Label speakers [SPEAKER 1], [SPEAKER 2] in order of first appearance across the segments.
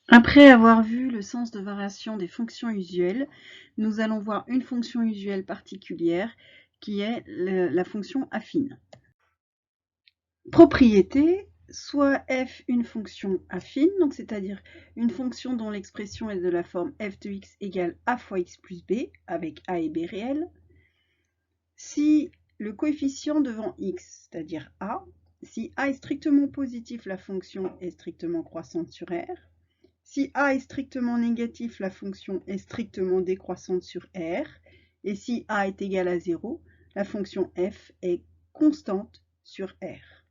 [SPEAKER 1] Après avoir vu le sens de variation des fonctions usuelles, nous allons voir une fonction usuelle particulière qui est la fonction affine. Propriété, soit f une fonction affine, donc c'est-à-dire une fonction dont l'expression est de la forme f de x égale a fois x plus b, avec a et b réels, si le coefficient devant x, c'est-à-dire a, si a est strictement positif, la fonction est strictement croissante sur R. Si a est strictement négatif, la fonction est strictement décroissante sur R. Et si a est égal à 0, la fonction f est constante sur R.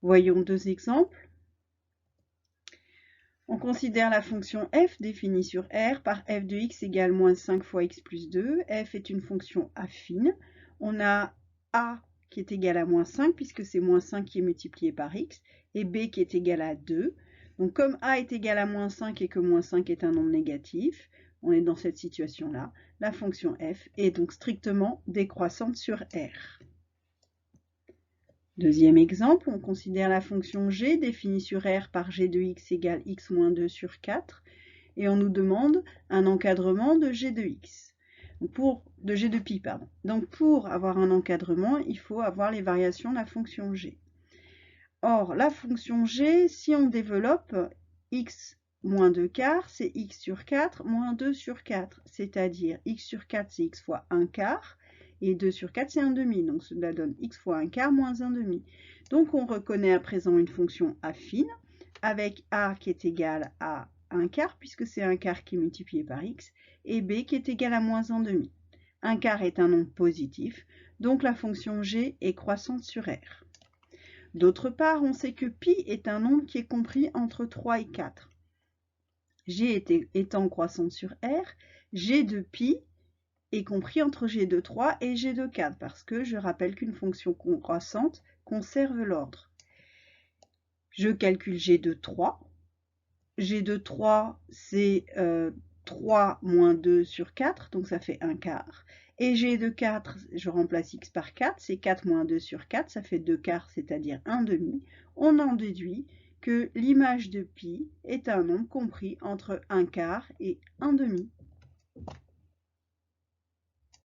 [SPEAKER 1] Voyons deux exemples. On considère la fonction f définie sur R par f de x égale moins 5 fois x plus 2. F est une fonction affine. On a a qui est égal à moins 5 puisque c'est moins 5 qui est multiplié par x et b qui est égal à 2. Donc comme a est égal à moins 5 et que moins 5 est un nombre négatif, on est dans cette situation-là, la fonction f est donc strictement décroissante sur R. Deuxième exemple, on considère la fonction g définie sur R par g de x égale x moins 2 sur 4 et on nous demande un encadrement de g de x. De g de pi, pardon. Donc pour avoir un encadrement, il faut avoir les variations de la fonction g. Or, la fonction g, si on développe x moins 2 quarts, c'est x sur 4 moins 2 sur 4, c'est-à-dire x sur 4, c'est x fois 1 quart, et 2 sur 4, c'est 1 demi, donc cela donne x fois 1 quart moins 1 demi. Donc on reconnaît à présent une fonction affine, avec a qui est égal à 1 quart, puisque c'est 1 quart qui est multiplié par x, et b qui est égal à moins 1 demi. 1 quart est un nombre positif, donc la fonction g est croissante sur R. D'autre part, on sait que pi est un nombre qui est compris entre 3 et 4. G étant croissante sur R, G de pi est compris entre G de 3 et G de 4, parce que je rappelle qu'une fonction croissante conserve l'ordre. Je calcule G de 3. G de 3, c'est 3 moins 2 sur 4, donc ça fait 1 quart. Et G de 4, je remplace x par 4, c'est 4 moins 2 sur 4, ça fait 2 quarts, c'est-à-dire 1 demi. On en déduit que l'image de pi est un nombre compris entre 1 quart et 1 demi.